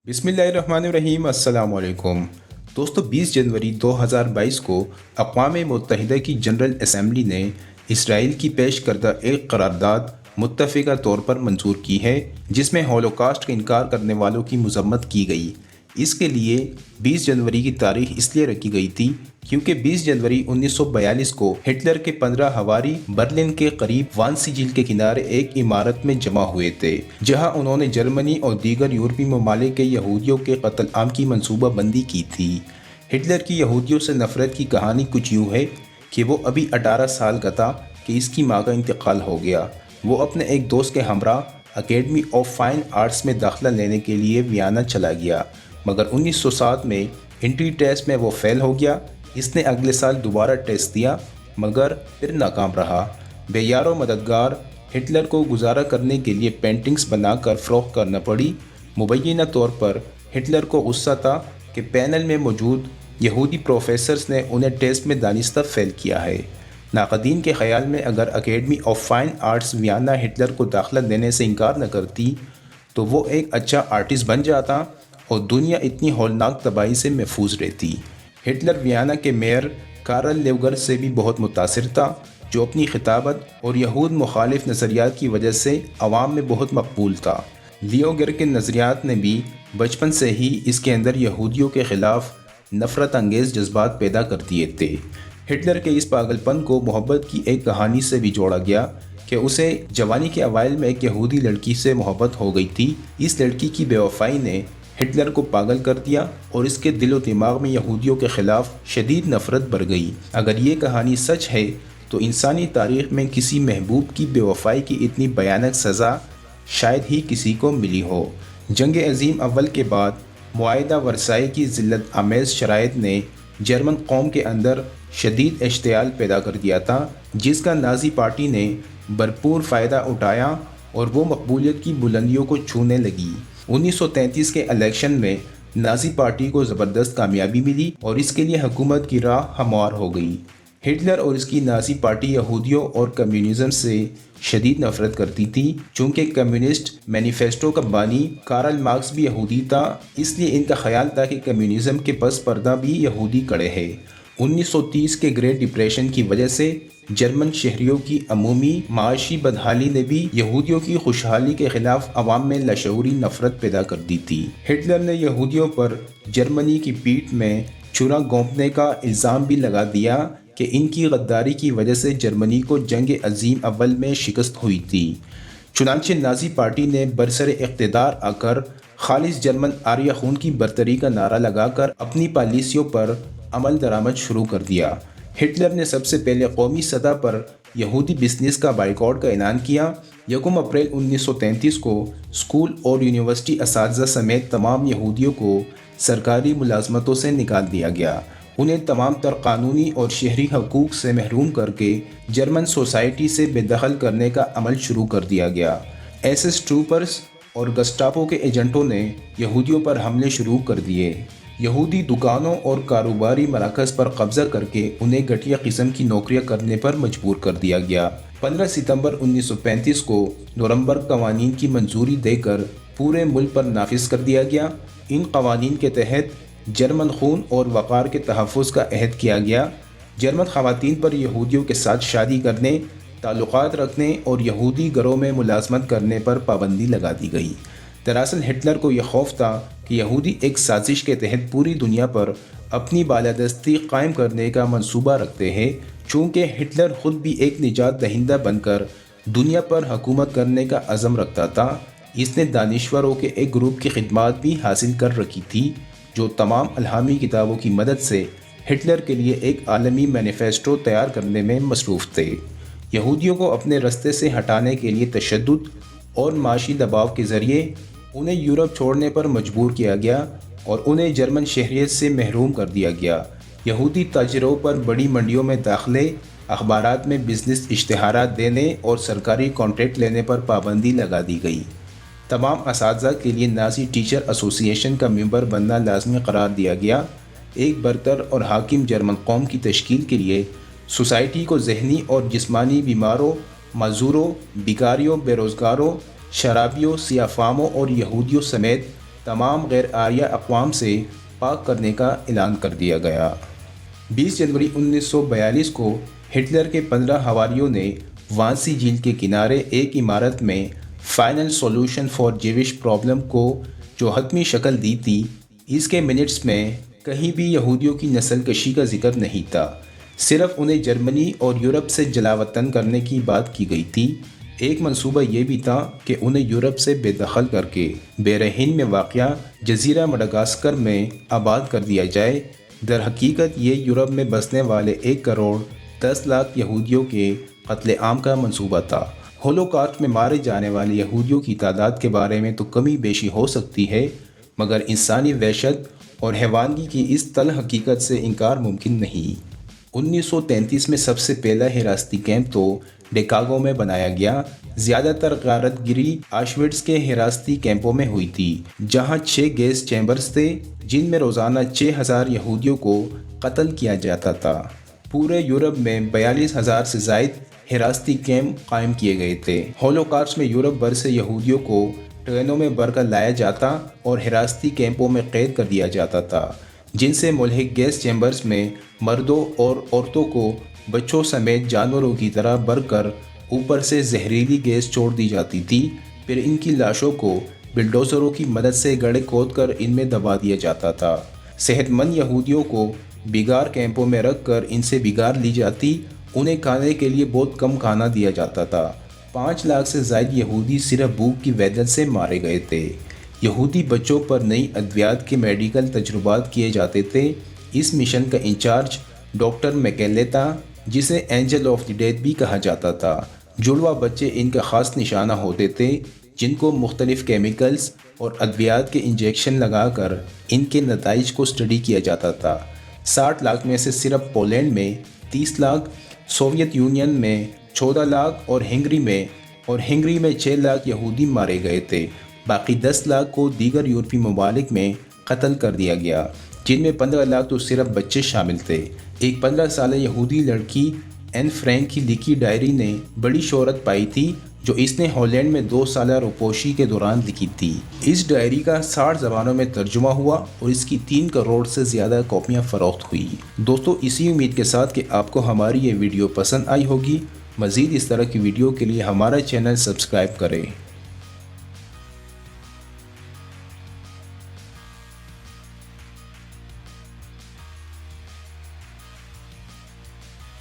बिस्मिल्लाहिर्रहमानिर्रहीम अस्सलाम वालेकुम। दोस्तों 20 जनवरी 2022 को अक़वाम मुत्तहिदा की जनरल असम्बली ने इसराइल की पेश करदा एक करारदाद मुत्तफ़िक़ा तौर पर मंजूर की है, जिसमें होलोकॉस्ट का इनकार करने वालों की मज़म्मत की गई। इसके लिए 20 जनवरी की तारीख इसलिए रखी गई थी क्योंकि 20 जनवरी 1942 को हिटलर के 15 हवारी बर्लिन के करीब वांसी झील के किनारे एक इमारत में जमा हुए थे, जहां उन्होंने जर्मनी और दीगर यूरोपीय ममालिक के यहूदियों के कत्ल आम की मनसूबा बंदी की थी। हिटलर की यहूदियों से नफरत की कहानी कुछ यूँ है कि वो अभी 18 साल का था कि इसकी माँ का इंतकाल हो गया। वो अपने एक दोस्त के हमरा अकेडमी ऑफ फाइन आर्ट्स में दाखिला लेने के लिए वियना चला गया, मगर 1907 में एंट्री टेस्ट में वो फेल हो गया। इसने अगले साल दोबारा टेस्ट दिया, मगर फिर नाकाम रहा। बेयारो मददगार हिटलर को गुजारा करने के लिए पेंटिंग्स बनाकर फ़रोख्त करना पड़ी। मुबैना तौर पर हिटलर को गुस्सा था कि पैनल में मौजूद यहूदी प्रोफेसर्स ने उन्हें टेस्ट में दानिस्ता फेल किया है। नाक़दीन के ख़याल में अगर academy of fine arts Vienna Hitler को दाखिला देने से इनकार न करती तो वो एक अच्छा आर्टिस्ट बन जाता और दुनिया इतनी हौलनाक तबाही से महफूज रहती। हिटलर वियना के मेयर कार्ल लेवगर से भी बहुत मुतासिर था, जो अपनी खिताबत और यहूद मुखालिफ नज़रियात की वजह से अवाम में बहुत मकबूल था। लियोगर के नज़रियात ने भी बचपन से ही इसके अंदर यहूदियों के ख़िलाफ़ नफ़रत अंगेज़ जज्बात पैदा कर दिए थे। हिटलर के इस पागलपन को मोहब्बत की एक कहानी से भी जोड़ा गया कि उसे जवानी के अवाइल में एक यहूदी लड़की से मोहब्बत हो गई थी। इस लड़की की बेवफाई ने हिटलर को पागल कर दिया और इसके दिलो दिमाग में यहूदियों के ख़िलाफ़ शदीद नफ़रत बढ़ गई। अगर ये कहानी सच है तो इंसानी तारीख़ में किसी महबूब की बेवफाई की इतनी भयानक सज़ा शायद ही किसी को मिली हो। जंग अज़ीम अव्वल के बाद मुआहिदा वर्साई की ज़िल्लत आमेज़ शराइत ने जर्मन कौम के अंदर शदीद इश्तियाल पैदा कर दिया था, जिसका नाज़ी पार्टी ने भरपूर फ़ायदा उठाया और वो मकबूलियत की बुलंदियों को छूने लगी। 1933 के इलेक्शन में नाज़ी पार्टी को ज़बरदस्त कामयाबी मिली और इसके लिए हुकूमत की राह हमवार हो गई। हिटलर और इसकी नाज़ी पार्टी यहूदियों और कम्युनिज़म से शदीद नफरत करती थी। चूँकि कम्युनिस्ट मैनिफेस्टो का बानी कार्ल मार्क्स भी यहूदी था, इसलिए इनका ख्याल था कि कम्युनिज़म के पस पर्दा भी यहूदी कड़े हैं। 1930 के ग्रेट डिप्रेशन की वजह से जर्मन शहरियों की अमूमी माशी बदहाली ने भी यहूदियों की खुशहाली के खिलाफ अवाम में लशऊरी नफरत पैदा कर दी थी। हिटलर ने यहूदियों पर जर्मनी की पीठ में चूना घोंपने का इल्ज़ाम भी लगा दिया कि इनकी गद्दारी की वजह से जर्मनी को जंग अज़ीम अव्वल में शिकस्त हुई थी। चुनांचे नाज़ी पार्टी ने बरसर इक़्तिदार आकर खालिस जर्मन आर्य खून की बरतरी का नारा लगाकर अपनी पॉलिसियों पर अमल दरामद शुरू कर दिया। हिटलर ने सबसे पहले कौमी सतह पर यहूदी बिजनेस का बाइकआउट का ऐलान किया। 1 अप्रैल 1933 को स्कूल और यूनिवर्सिटी असातिज़ा समेत तमाम यहूदियों को सरकारी मुलाजमतों से निकाल दिया गया। उन्हें तमाम तर कानूनी और शहरी हकूक़ से महरूम करके जर्मन सोसाइटी से बेदखल करने का अमल शुरू कर दिया गया। एसएस ट्रूपर्स और गस्टापो के एजेंटों ने यहूदियों पर हमले शुरू कर दिए। यहूदी दुकानों और कारोबारी मराकज़ पर कब्ज़ा करके उन्हें घटिया किस्म की नौकरियां करने पर मजबूर कर दिया गया। 15 सितंबर 1935 को नूरमबर्ग कवानीन की मंजूरी देकर पूरे मुल्क पर नाफिज कर दिया गया। इन कवानीन के तहत जर्मन खून और वक़ार के तहफ़्फ़ुज़ का अहद किया गया। जर्मन ख़वातीन पर यहूदियों के साथ शादी करने, ताल्लुक़ात रखने और यहूदी घरों में मुलाज़मत करने पर पाबंदी लगा दी गई। दरअसल हिटलर को यह खौफ था कि यहूदी एक साजिश के तहत पूरी दुनिया पर अपनी बालादस्ती कायम करने का मंसूबा रखते हैं। चूँकि हिटलर ख़ुद भी एक निजात दहिंदा बनकर दुनिया पर हुकूमत करने का अज़म रखता था, इसने दानिश्वरों के एक ग्रुप की खिदमत भी हासिल कर रखी थी, जो तमाम अलहामी किताबों की मदद से हिटलर के लिए एक आलमी मैनिफेस्टो तैयार करने में मसरूफ़ थे। यहूदियों को अपने रस्ते से हटाने के लिए तशद्दुद और माशी दबाव के ज़रिए उन्हें यूरोप छोड़ने पर मजबूर किया गया और उन्हें जर्मन शहरियत से महरूम कर दिया गया। यहूदी ताजिरों पर बड़ी मंडियों में दाखिले, अखबारात में बिजनेस इश्तिहारात देने और सरकारी कॉन्ट्रैक्ट लेने पर पाबंदी लगा दी गई। तमाम असातिज़ा के लिए नाज़ी टीचर एसोसिएशन का मेंबर बनना लाजमी करार दिया गया। एक बरतर और हाकिम जर्मन कौम की तश्कील के लिए सोसाइटी को जहनी और जिस्मानी बीमारों, मजदूरों, बिकारियों, बेरोज़गारों, शराबियों, सियाफामों और यहूदियों समेत تمام غیر آریہ اقوام سے پاک کرنے کا اعلان کر دیا گیا۔ 20 جنوری 1942 کو ہٹلر کے 15 حواریوں نے وانسی جھیل کے کنارے ایک عمارت میں final solution for Jewish problem کو جو حتمی شکل دی تھی، اس کے منٹس میں کہیں بھی یہودیوں کی نسل کشی کا ذکر نہیں تھا، صرف انہیں جرمنی اور یورپ سے جلاوطن کرنے کی بات کی گئی تھی۔ ایک منصوبہ یہ بھی تھا کہ انہیں یورپ سے بے دخل کر کے بحر ہند میں واقع جزیرہ مڈغاسکر میں آباد کر دیا جائے۔ در حقیقت یہ یورپ میں بسنے والے 1 کروڑ 10 لاکھ یہودیوں کے قتل عام کا منصوبہ تھا۔ ہولوکاسٹ میں مارے جانے والے یہودیوں کی تعداد کے بارے میں تو کمی بیشی ہو سکتی ہے، مگر انسانی وحشت اور حیوانگی کی اس تلخ حقیقت سے انکار ممکن نہیں۔ 1933 میں سب سے پہلا حراستی کیمپ تو ڈیکاگو میں بنایا گیا۔ زیادہ تر غارت گری آشوٹز کے حراستی کیمپوں میں ہوئی تھی، جہاں 6 گیس چیمبرز تھے جن میں روزانہ 6000 یہودیوں کو قتل کیا جاتا تھا۔ پورے یورپ میں 42,000 سے زائد حراستی کیمپ قائم کیے گئے تھے۔ ہولوکاسٹ میں یورپ بھر سے یہودیوں کو ٹرینوں میں بھر کر لایا جاتا اور حراستی کیمپوں میں قید کر دیا جاتا تھا، جن سے ملحق گیس چیمبرز میں مردوں اور عورتوں کو بچوں سمیت جانوروں کی طرح بھر کر اوپر سے زہریلی گیس چھوڑ دی جاتی تھی۔ پھر ان کی لاشوں کو بلڈوزروں کی مدد سے گڑھے کھود کر ان میں دبا دیا جاتا تھا۔ صحت مند یہودیوں کو بگار کیمپوں میں رکھ کر ان سے بگار لی جاتی، انہیں کھانے کے لیے بہت کم کھانا دیا جاتا تھا۔ 5 لاکھ سے زائد یہودی صرف بھوک کی وجہ سے مارے گئے تھے۔ یہودی بچوں پر نئی ادویات کے میڈیکل تجربات کیے جاتے تھے۔ اس مشن کا انچارج ڈاکٹر میکینلے تھا، جسے اینجل آف دی ڈیتھ بھی کہا جاتا تھا۔ جڑواں بچے ان کا خاص نشانہ ہوتے تھے، جن کو مختلف کیمیکلز اور ادویات کے انجیکشن لگا کر ان کے نتائج کو اسٹڈی کیا جاتا تھا۔ 60 لاکھ میں سے صرف پولینڈ میں 30 لاکھ، سوویت یونین میں 14 لاکھ اور ہنگری میں 6 لاکھ یہودی مارے گئے تھے۔ باقی 10 لاکھ کو دیگر یورپی ممالک میں قتل کر دیا گیا، جن میں 15 لاکھ تو صرف بچے شامل تھے۔ ایک 15 سالہ یہودی لڑکی این فرینک کی لکھی ڈائری نے بڑی شہرت پائی تھی، جو اس نے ہالینڈ میں 2 سالہ روپوشی کے دوران لکھی تھی۔ اس ڈائری کا 60 زبانوں میں ترجمہ ہوا اور اس کی 3 کروڑ سے زیادہ کاپیاں فروخت ہوئی۔ دوستو، اسی امید کے ساتھ کہ آپ کو ہماری یہ ویڈیو پسند آئی ہوگی، مزید اس طرح کی ویڈیو کے لیے ہمارا چینل سبسکرائب کریں۔